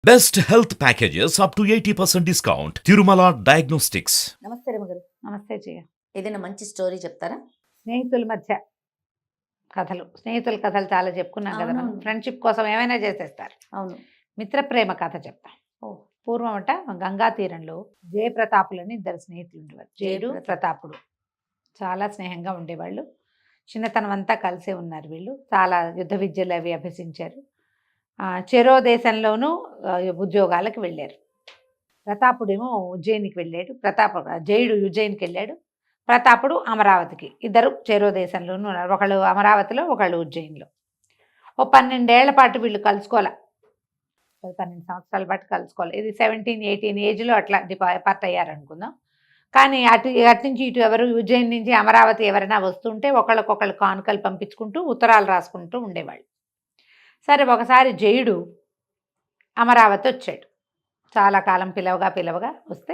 Best health packages up to 80% discount. Tirumala Diagnostics. నమస్తే రమగారు. నమస్తే జయ. ఏదైనా మంచి స్టోరీ చెప్తారా? స్నేహితుల మధ్య కథలు, స్నేహితుల కథలు చాలా చెప్పుకున్నాం కదా మనం. అవునవును. ఫ్రెండ్షిప్ కోసం ఏమైనా చేసేస్తారు. అవును. మిత్ర ప్రేమ కథ చెప్తాం. ఓ. పూర్వం గంగా తీరంలో జయప్రతాపులని ఇద్దరు స్నేహితులు ఉండేవారు. జయుడు, ప్రతాపుడు చాలా స్నేహంగా ఉండేవాళ్ళు. చిన్నతనం అంతా కలిసే ఉన్నారు వీళ్ళు. చాలా యుద్ధ విద్యలు అవి అభ్యసించారు. చెరో దేశంలోనూ ఉద్యోగాలకు వెళ్ళారు. ప్రతాపుడేమో ఉజ్జయినికి వెళ్ళాడు. జయుడు ఉజ్జయినికి వెళ్ళాడు. ప్రతాపుడు అమరావతికి. ఇద్దరు చెరో దేశంలోనూ ఉన్నారు. ఒకళ్ళు అమరావతిలో, ఒకళ్ళు ఉజ్జయిన్లో. ఓ 12 ఏళ్ల పాటు వీళ్ళు కలుసుకోవాలి. 12 సంవత్సరాల పాటు కలుసుకోవాలి. ఇది 17, 18 ఏజ్లో అట్లా డిపార్ట్ అయ్యారు అనుకుందాం. కానీ అటు నుంచి ఇటు ఎవరు ఉజ్జయిన్ నుంచి అమరావతి ఎవరైనా వస్తుంటే ఒకళ్ళకొకళ్ళు కానుకలు పంపించుకుంటూ ఉత్తరాలు రాసుకుంటూ ఉండేవాళ్ళు. సరే, ఒకసారి జయుడు అమరావతి వచ్చాడు. చాలా కాలం పిలవగా వస్తే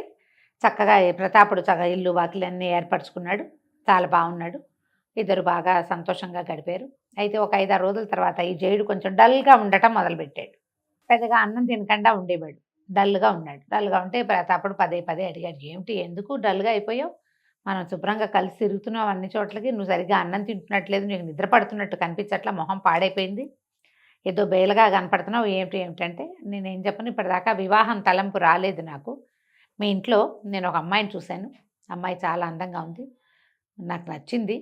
చక్కగా ప్రతాపుడు చక్కగా ఇల్లు వాకిలన్నీ ఏర్పరచుకున్నాడు. చాలా బాగున్నాడు. ఇద్దరు బాగా సంతోషంగా గడిపారు. అయితే ఒక 5-6 రోజుల తర్వాత ఈ జయుడు కొంచెం డల్గా ఉండటం మొదలుపెట్టాడు. పెద్దగా అన్నం తినకుండా ఉండేవాడు. డల్గా ఉన్నాడు. డల్గా ఉంటే ప్రతాపుడు పదే అడిగాడు, ఏమిటి, ఎందుకు డల్గా అయిపోయావు? మనం శుభ్రంగా కలిసి తిరుగుతున్నావు అన్ని చోట్లకి, నువ్వు సరిగ్గా అన్నం తింటున్నట్లేదు, నీకు నిద్ర పడుతున్నట్టు కనిపించట్లా, మొహం పాడైపోయింది, ఏదో బేలగా కనపడుతున్నావు, ఏమిటంటే నేనేం చెప్పను, ఇప్పటిదాకా వివాహం తలంపు రాలేదు నాకు. మీ ఇంట్లో నేను ఒక అమ్మాయిని చూశాను. అమ్మాయి చాలా అందంగా ఉంది, నాకు నచ్చింది.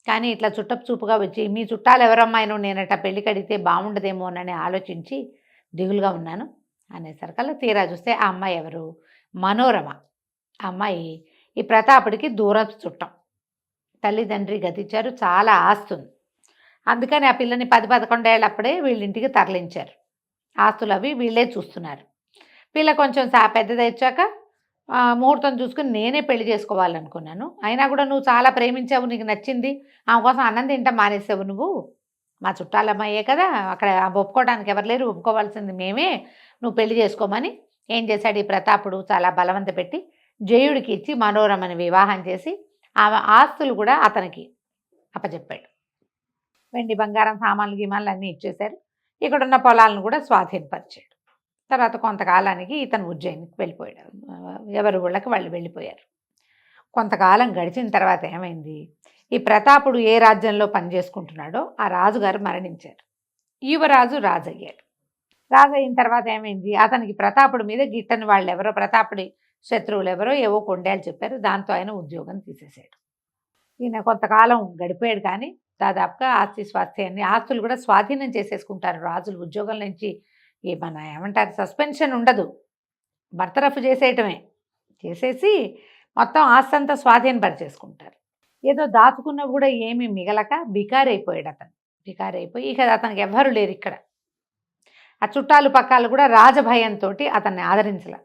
కానీ ఇట్లా చుట్టపు చూపుగా వచ్చి మీ చుట్టాలు ఎవరమ్మాయినో నేనట పెళ్ళికి అడిగితే బాగుండదేమోనని ఆలోచించి దిగులుగా ఉన్నాను అనేసరికల్లా తీరా చూస్తే ఆ అమ్మాయి ఎవరు? మనోరమ. ఆ అమ్మాయి ఈ ప్రతాపుడికి దూరం చుట్టం. తల్లిదండ్రి గతించారు, చాలా ఆస్తుంది. అందుకని ఆ పిల్లని 10-11 ఏళ్ళప్పుడే వీళ్ళింటికి తరలించారు. ఆస్తులు అవి వీళ్ళే చూస్తున్నారు. పిల్ల కొంచెం పెద్దదొచ్చాక ముహూర్తం చూసుకుని నేనే పెళ్లి చేసుకోవాలనుకున్నాను. అయినా కూడా నువ్వు చాలా ప్రేమించావు, నీకు నచ్చింది, ఆమె కోసం అన్నం తింటా మానేసావు నువ్వు. మా చుట్టాలమ్మాయే కదా, అక్కడ ఒప్పుకోవడానికి ఎవరు లేరు, ఒప్పుకోవాల్సింది మేమే, నువ్వు పెళ్లి చేసుకోమని ఏం చేశాడు ఈ ప్రతాపుడు? చాలా బలవంత పెట్టి జయుడికి ఇచ్చి మనోరమని వివాహం చేసి ఆమె ఆస్తులు కూడా అతనికి అప్పచెప్పాడు. వెండి బంగారం సామాన్లు గిమాన్లు అన్నీ ఇచ్చేశారు. ఇక్కడున్న పొలాలను కూడా స్వాధీనపరిచాడు. తర్వాత కొంతకాలానికి ఇతను ఉజ్జయినికి వెళ్ళిపోయాడు. ఎవరి ఊళ్ళకి వాళ్ళు వెళ్ళిపోయారు. కొంతకాలం గడిచిన తర్వాత ఏమైంది, ఈ ప్రతాపుడు ఏ రాజ్యంలో పనిచేసుకుంటున్నాడో ఆ రాజుగారు మరణించారు. యువరాజు రాజయ్యాడు. రాజయిన తర్వాత ఏమైంది, అతనికి ప్రతాపుడి మీద గిట్టని వాళ్ళు ఎవరో, ప్రతాపుడి శత్రువులు ఎవరో ఏవో కొండేలు చెప్పారు. దాంతో ఆయన ఉద్యోగం తీసేశాడు. ఈయన కొంతకాలం గడిపాడు. కానీ దాదాపుగా ఆస్తులు కూడా స్వాధీనం చేసేసుకుంటారు రాజులు. ఉద్యోగం నుంచి ఏమంటారు, సస్పెన్షన్ ఉండదు, బర్తరఫ్ చేసేయటమే. చేసేసి మొత్తం ఆస్తి అంతా స్వాధీనపరిచేసుకుంటారు. ఏదో దాచుకున్నవి కూడా ఏమీ మిగలక బికారి అయిపోయాడు అతను. బికారి అయిపోయి ఇక అతనికి ఎవ్వరు లేరు ఇక్కడ. ఆ చుట్టాలు పక్కాలు కూడా రాజభయంతో అతన్ని ఆదరించలే.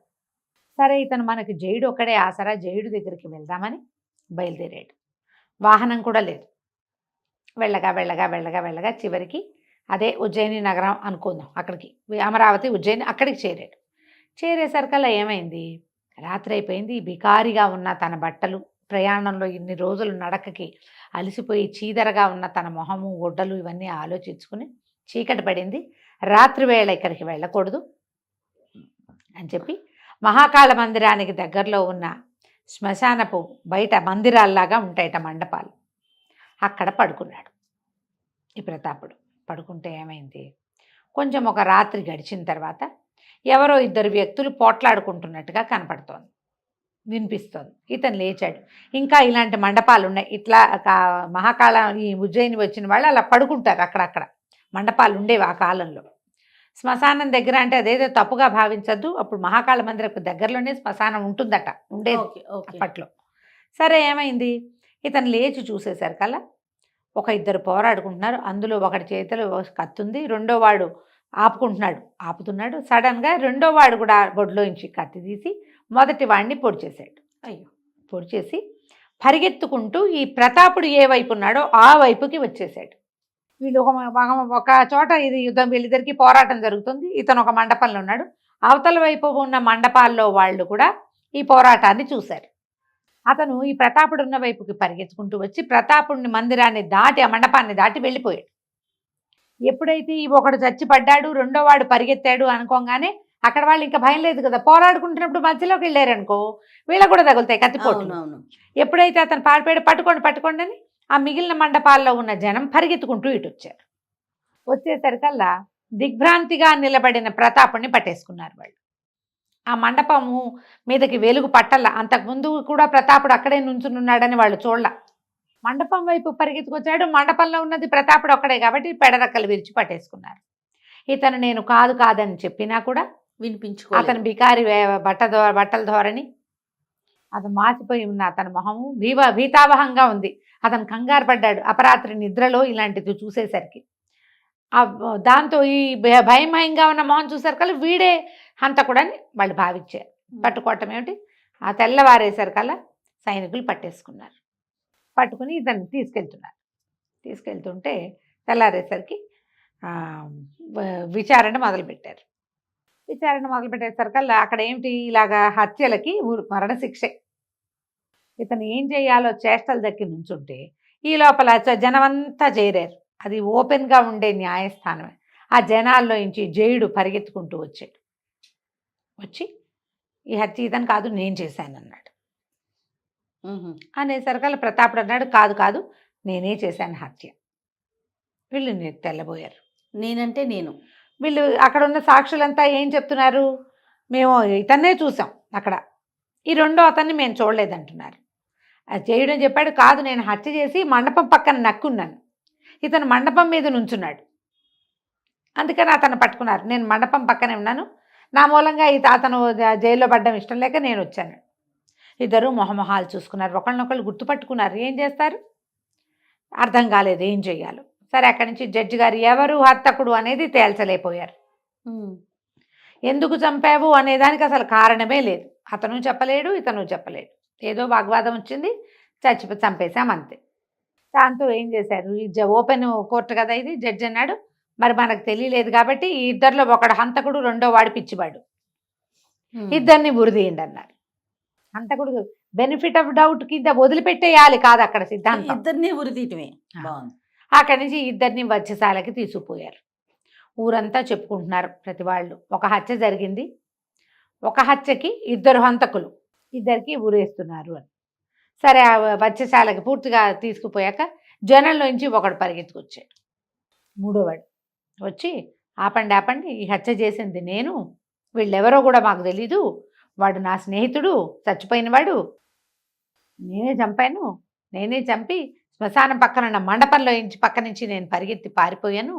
సరే, ఇతను మనకి జయుడు ఒక్కడే ఆసరా, జయుడు దగ్గరికి వెళ్దామని బయలుదేరాడు. వాహనం కూడా లేదు. వెళ్ళగా చివరికి అదే ఉజ్జయిని నగరం అనుకుందాం, అక్కడికి అమరావతి ఉజ్జయిని అక్కడికి చేరాడు. చేరేసరికల్లా ఏమైంది, రాత్రి అయిపోయింది. బికారిగా ఉన్న తన బట్టలు, ప్రయాణంలో ఇన్ని రోజులు నడకకి అలసిపోయి చీదరగా ఉన్న తన మొహము, గుడ్డలు ఇవన్నీ ఆలోచించుకుని చీకటి పడింది. రాత్రి వేళ ఇక్కడికి వెళ్ళకూడదు అని చెప్పి మహాకాళ మందిరానికి దగ్గరలో ఉన్న శ్మశానపు బయట మందిరాల్లాగా ఉంటాయట మండపాలు, అక్కడ పడుకున్నాడు ఈ ప్రతాపుడు. పడుకుంటే ఏమైంది, కొంచెం ఒక రాత్రి గడిచిన తర్వాత ఎవరో 2 వ్యక్తులు పోట్లాడుకుంటున్నట్టుగా కనపడుతోంది, వినిపిస్తోంది. ఇతను లేచాడు. ఇంకా ఇలాంటి మండపాలు ఉన్నాయి. ఇట్లా మహాకాళ ఈ ఉజ్జయిని వచ్చిన వాళ్ళు అలా పడుకుంటారు. అక్కడక్కడ మండపాలు ఉండేవి ఆ కాలంలో. శ్మశానం దగ్గర అంటే అదేదో తప్పుగా భావించద్దు, అప్పుడు మహాకాళ మందిరకు దగ్గరలోనే శ్మశానం ఉంటుందట, ఉండేది అప్పట్లో. సరే, ఏమైంది, ఇతను లేచి చూసేసరికల్లా ఒక 2 పోరాడుకుంటున్నారు. అందులో ఒకటి చేతిలో కత్తుంది, రెండో వాడు ఆపుతున్నాడు. సడన్గా రెండో వాడు కూడా బొడ్లోంచి కత్తి తీసి మొదటి వాడిని పొడిచేశాడు. పొడిచేసి పరిగెత్తుకుంటూ ఈ ప్రతాపుడు ఏ వైపు ఉన్నాడో ఆ వైపుకి వచ్చేసాడు. వీళ్ళు ఒక చోట ఇది యుద్ధం, వీళ్ళిద్దరికి పోరాటం జరుగుతుంది. ఇతను ఒక మండపంలో ఉన్నాడు. అవతల వైపు ఉన్న మండపాల్లో వాళ్ళు కూడా ఈ పోరాటాన్ని చూశారు. అతను ఈ ప్రతాపుడు ఉన్న వైపుకి పరిగెత్తుకుంటూ వచ్చి ప్రతాపుడిని మందిరాన్ని దాటి, ఆ మండపాన్ని దాటి వెళ్ళిపోయాడు. ఎప్పుడైతే ఒకడు చచ్చి పడ్డాడు, రెండో వాడు పరిగెత్తాడు అనుకోగానే అక్కడ వాళ్ళు ఇంకా భయం లేదు కదా, పోరాడుకుంటున్నప్పుడు మధ్యలోకి వెళ్ళారనుకో వీళ్ళకి కూడా తగులుతాయి కత్తిపోట్లు. అవునవును. ఎప్పుడైతే అతను పారిపోయాడు, పట్టుకోండి అని ఆ మిగిలిన మండపాల్లో ఉన్న జనం పరిగెత్తుకుంటూ ఇటు వచ్చారు. వచ్చేసరికల్లా దిగ్భ్రాంతిగా నిలబడిన ప్రతాపుని పట్టేసుకున్నారు వాళ్ళు. ఆ మండపము మీదకి వెలుగు పట్టల్ల. అంతకుముందు కూడా ప్రతాపుడు అక్కడే నుంచునున్నాడని వాళ్ళు చూడల. మండపం వైపు పరిగెత్తుకొచ్చాడు. మండపంలో ఉన్నది ప్రతాపుడు ఒక్కడే కాబట్టి పెడరక్కలు విరిచి పట్టేసుకున్నారు. ఇతను నేను కాదని చెప్పినా కూడా వినిపించుకో అతను బికారి బట్టల ధోరణి, అతను మాసిపోయి ఉన్న అతని మొహము భీతావహంగా ఉంది. అతను కంగారు పడ్డాడు అపరాత్రి నిద్రలో ఇలాంటిది చూసేసరికి. దాంతో ఈ భయంగా ఉన్న మొహం చూసేసరికల్లా వీడే హంతకుడని వాళ్ళు భావించారు. పట్టుకోవటం ఏమిటి, ఆ తెల్లవారేసరికల్లా సైనికులు పట్టేసుకున్నారు. పట్టుకుని ఇతన్ని తీసుకెళ్తుంటే తెల్లారేసరికి విచారణ మొదలుపెట్టేసరికల్లా అక్కడ ఏమిటి, ఇలాగా హత్యలకి మరణశిక్షే. ఇతను ఏం చేయాలో చేష్టల దగ్గర నుంచుంటే ఈ లోపల జనమంతా చేరారు. అది ఓపెన్గా ఉండే న్యాయస్థానమే. ఆ జనాల్లో నుంచి జయుడు పరిగెత్తుకుంటూ వచ్చి ఈ హత్య ఇతను కాదు నేను చేశాను అన్నాడు. అనేసరికల్లా ప్రతాపుడు అన్నాడు కాదు నేనే చేశాను హత్య. వీళ్ళు తెల్లబోయారు. నేనంటే నేను. వీళ్ళు అక్కడ ఉన్న సాక్షులంతా ఏం చెప్తున్నారు, మేము ఇతన్నే చూసాం అక్కడ, ఈ రెండో అతన్ని మేము చూడలేదంటున్నారు. జయుడు చెప్పాడు కాదు నేను హత్య చేసి మండపం పక్కన నక్కున్నాను, ఇతను మండపం మీద నుంచున్నాడు, అందుకని అతను పట్టుకున్నారు. నేను మండపం పక్కనే ఉన్నాను, నా మూలంగా అతను జైల్లో పడ్డం ఇష్టం లేక నేను వచ్చాను. ఇద్దరు మొహమొహాలు చూసుకున్నారు, ఒకళ్ళనొకళ్ళు గుర్తుపట్టుకున్నారు. ఏం చేస్తారు అర్థం కాలేదు ఏం చెయ్యాలో. సరే అక్కడి నుంచి జడ్జి గారు ఎవరు హంతకుడు అనేది తేల్చలేకపోయారు. ఎందుకు చంపావు అనేదానికి అసలు కారణమే లేదు. అతను చెప్పలేడు, ఇతను చెప్పలేడు. ఏదో వాగ్వాదం వచ్చింది, చంపేశాం అంతే. దాంతో ఏం చేశారు, ఈ ఓపెన్ కోర్టు కదా ఇది, జడ్జి అన్నాడు మరి మనకు తెలియలేదు కాబట్టి ఈ ఇద్దరిలో ఒకడు హంతకుడు, రెండో వాడు పిచ్చివాడు, ఇద్దరిని ఉరిదీయండి అన్నారు. హంతకుడు బెనిఫిట్ ఆఫ్ డౌట్ కింద వదిలిపెట్టేయాలి కాదు అక్కడ సిద్ధాంతం, ఇద్దరిని ఉరిదీయటమే. అక్కడి నుంచి ఇద్దరిని వధ్యశాలకి తీసుకుపోయారు. ఊరంతా చెప్పుకుంటున్నారు ప్రతి వాళ్ళు, ఒక హత్య జరిగింది, ఒక హత్యకి ఇద్దరు హంతకులు, ఇద్దరికి ఊరేస్తున్నారు అని. సరే ఆ వధ్యశాలకి పూర్తిగా తీసుకుపోయాక జనంలోంచి ఒకడు పరిగెత్తుకొచ్చాడు. మూడోవాడు వచ్చి ఆపండి, ఈ హత్య చేసింది నేను, వీళ్ళెవరో కూడా మాకు తెలీదు, వాడు నా స్నేహితుడు, చచ్చిపోయినవాడు, నేనే చంపాను, నేనే చంపి శ్మశానం పక్కన ఉన్న మండపంలో పక్క నుంచి నేను పరిగెత్తి పారిపోయాను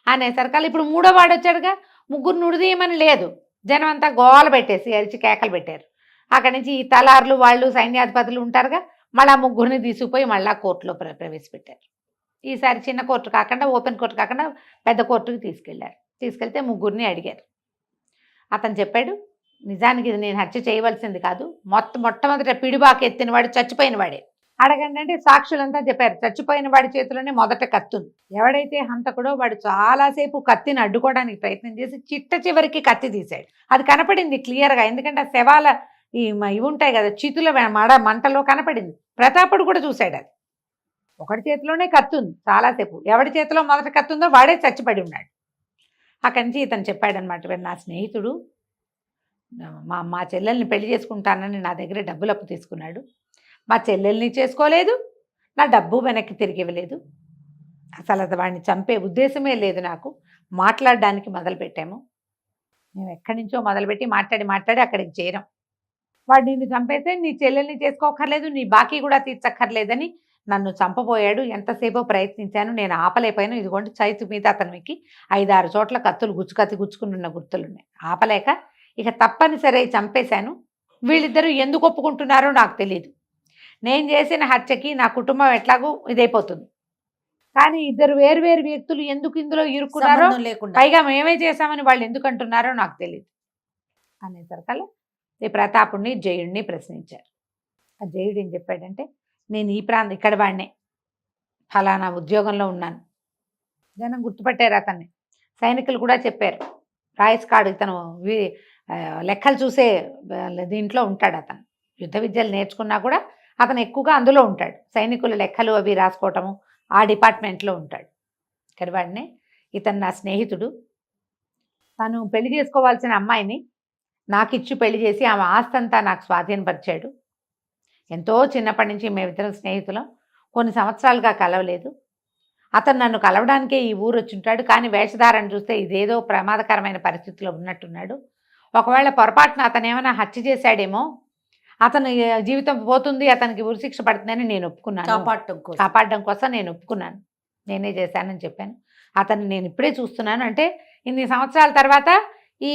అనేసరికల్లా ఇప్పుడు మూడో వాడు వచ్చాడుగా, ముగ్గురు నుడిదీయమని లేదు, జనం అంతా గోల పెట్టేసి అరిచి కేకలు పెట్టారు. అక్కడి నుంచి ఈ తలార్లు వాళ్ళు సైన్యాధిపతులు ఉంటారుగా, మళ్ళీ ముగ్గురిని తీసుకుపోయి మళ్ళీ కోర్టులో ప్రవేశపెట్టారు. ఈసారి చిన్న కోర్టు కాకుండా ఓపెన్ కోర్టు కాకుండా పెద్ద కోర్టుకి తీసుకెళ్తే ముగ్గురిని అడిగారు. అతను చెప్పాడు నిజానికి ఇది నేను హత్య చేయవలసింది కాదు, మొట్టమొదట పిడిబాకు ఎత్తిన వాడు చచ్చిపోయిన వాడే. అడగండి అంటే సాక్షులంతా చెప్పారు చచ్చిపోయిన వాడి చేతిలోనే మొదట కత్తుంది. ఎవడైతే హంతకుడో వాడు చాలాసేపు కత్తిని అడ్డుకోవడానికి ప్రయత్నం చేసి చివరికి కత్తి తీశాడు. అది కనపడింది క్లియర్గా, ఎందుకంటే ఆ శవాల ఇవి ఉంటాయి కదా చితుల మంటలో కనపడింది. ప్రతాపుడు కూడా చూశాడు అది. ఒకటి చేతిలోనే కత్తుంది చాలాసేపు, ఎవడి చేతిలో మొదట కత్తుందో వాడే చచ్చిపడి ఉన్నాడు. అక్కడి నుంచి ఇతను చెప్పాడనమాట, నా స్నేహితుడు మా చెల్లెల్ని పెళ్లి చేసుకుంటానని నా దగ్గర డబ్బులు అప్పు తీసుకున్నాడు, మా చెల్లెల్ని చేసుకోలేదు, నా డబ్బు వెనక్కి తిరిగి ఇవ్వలేదు, అసలు అది వాడిని చంపే ఉద్దేశమే లేదు నాకు, మాట్లాడడానికి మొదలుపెట్టాము, మేము ఎక్కడి నుంచో మొదలుపెట్టి మాట్లాడి అక్కడికి చేరాం, వాడు నిన్ను చంపేస్తే నీ చెల్లెల్ని చేసుకోకర్లేదు, నీ బాకీ కూడా తీర్చక్కర్లేదని నన్ను చంపబోయాడు, ఎంతసేపో ప్రయత్నించాను, నేను ఆపలేకపోయాను, ఇదిగోండి చైతు మీద అతనికి 5-6 చోట్ల కత్తులు గుచ్చుకున్న గుర్తులున్నాయి, ఆపలేక ఇక తప్పనిసరి చంపేశాను, వీళ్ళిద్దరూ ఎందుకు ఒప్పుకుంటున్నారో నాకు తెలియదు, నేను చేసిన హత్యకి నా కుటుంబం ఎట్లాగూ ఇదైపోతుంది, కానీ ఇద్దరు వేరు వ్యక్తులు ఎందుకు ఇందులో ఇరుక్కున్నారో పైగా మేమే చేశామని వాళ్ళు ఎందుకు అంటున్నారో నాకు తెలియదు అనేసరికల్లా ఈ ప్రతాపుడిని జయుడిని ప్రశ్నించారు. ఆ జయుడు ఏం చెప్పాడంటే నేను ఈ ఇక్కడ వాడినే, ఫలానా ఉద్యోగంలో ఉన్నాను, జనం గుర్తుపట్టారు అతన్ని, సైనికులు కూడా చెప్పారు, రాయిస్ కార్డు ఇతను లెక్కలు చూసే దీంట్లో ఉంటాడు, అతను యుద్ధ విద్యలు నేర్చుకున్నా కూడా అతను ఎక్కువగా అందులో ఉంటాడు, సైనికుల లెక్కలు అవి రాసుకోవటము ఆ డిపార్ట్మెంట్లో ఉంటాడు. కరివాడినే ఇతను నా స్నేహితుడు, తను పెళ్లి చేసుకోవాల్సిన అమ్మాయిని నాకు ఇచ్చి పెళ్లి చేసి ఆమె ఆస్తి అంతా నాకు స్వాధీనపరిచాడు. ఎంతో చిన్నప్పటి నుంచి మేమిద్దరం స్నేహితులం, కొన్ని సంవత్సరాలుగా కలవలేదు. అతను నన్ను కలవడానికే ఈ ఊరు వచ్చి ఉంటాడు, కానీ వేషధారణ చూస్తే ఇదేదో ప్రమాదకరమైన పరిస్థితిలో ఉన్నట్టున్నాడు. ఒకవేళ పొరపాటున అతను ఏమైనా హత్య చేశాడేమో, అతని జీవితం పోతుంది, అతనికి ఉరిశిక్ష పడుతుందని నేను ఒప్పుకున్నాను. కాపాడడం కోసం నేను ఒప్పుకున్నాను, నేనే చేశానని చెప్పాను. అతన్ని నేను ఇప్పుడే చూస్తున్నాను అంటే ఇన్ని సంవత్సరాల తర్వాత ఈ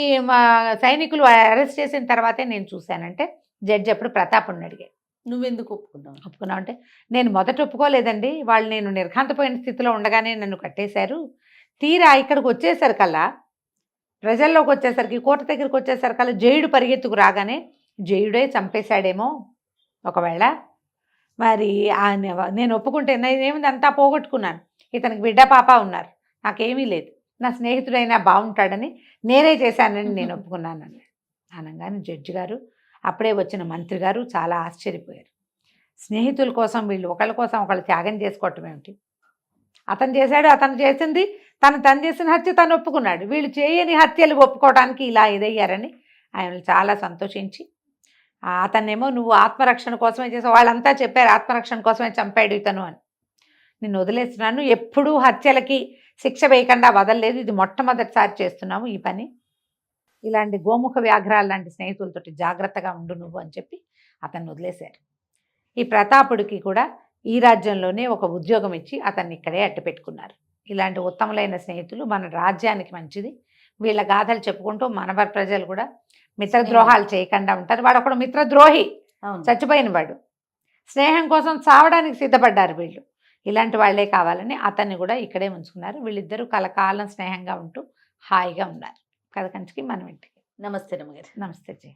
సైనికులు అరెస్ట్ చేసిన తర్వాతే నేను చూశానంటే జడ్జి అప్పుడు ప్రతాప్ని అడిగాడు, నువ్వెందుకు ఒప్పుకున్నావు అంటే నేను మొదట ఒప్పుకోలేదండి, వాళ్ళు నేను నిర్ఘాంతపోయిన స్థితిలో ఉండగానే నన్ను కట్టేశారు. తీరా ఇక్కడికి వచ్చేసరికల్లా, ప్రజల్లోకి వచ్చేసరికి, కోట దగ్గరికి వచ్చేసరికల్లా జయుడు పరిగెత్తుకు రాగానే జయుడే చంపేశాడేమో ఒకవేళ. మరి నేను ఒప్పుకుంటే నేనేమింది అంతా పోగొట్టుకున్నాను, ఇతనికి బిడ్డ పాప ఉన్నారు, నాకేమీ లేదు, నా స్నేహితుడైనా బాగుంటాడని నేనే చేశానని నేను ఒప్పుకున్నాను అనగానే జడ్జి గారు, అప్పుడే వచ్చిన మంత్రి గారు చాలా ఆశ్చర్యపోయారు. స్నేహితుల కోసం వీళ్ళు ఒకళ్ళ కోసం ఒకళ్ళు త్యాగం చేసుకోవటం ఏమిటి, అతను చేశాడు, అతను చేసింది, తను చేసిన హత్య తను ఒప్పుకున్నాడు, వీళ్ళు చేయని హత్యలు ఒప్పుకోవడానికి ఇలా ఇదయ్యారని ఆయన చాలా సంతోషించి, అతన్నేమో నువ్వు ఆత్మరక్షణ కోసమే చేసావు, వాళ్ళంతా చెప్పారు ఆత్మరక్షణ కోసమే చంపాడు ఇతను అని, నేను వదిలేస్తున్నాను, ఎప్పుడూ హత్యలకి శిక్ష వేయకుండా వదలలేదు, ఇది మొట్టమొదటిసారి చేస్తున్నాము ఈ పని, ఇలాంటి గోముఖ వ్యాఘ్రాలు లాంటి స్నేహితులతోటి జాగ్రత్తగా ఉండు నువ్వు అని చెప్పి అతన్ని వదిలేశారు. ఈ ప్రతాపుడికి కూడా ఈ రాజ్యంలోనే ఒక ఉద్యోగం ఇచ్చి అతన్ని ఇక్కడే అట్టపెట్టుకున్నారు. ఇలాంటి ఉత్తములైన స్నేహితులు మన రాజ్యానికి మంచిది. వీళ్ళ గాథలు చెప్పుకుంటూ మన ప్రజలు కూడా మిత్రద్రోహాలు చేయకుండా ఉంటారు. వాడు ఒకడు మిత్రద్రోహి, చచ్చిపోయిన వాడు, స్నేహం కోసం చావడానికి సిద్ధపడ్డారు వీళ్ళు. ఇలాంటి వాళ్లే కావాలని అతన్ని కూడా ఇక్కడే ఉంచుకున్నారు. వీళ్ళిద్దరూ కలకాలం స్నేహంగా ఉంటూ హాయిగా ఉన్నారు. కథ కంచికి మనం ఇంటికి. నమస్తే రమ్మగారు. నమస్తే జయ.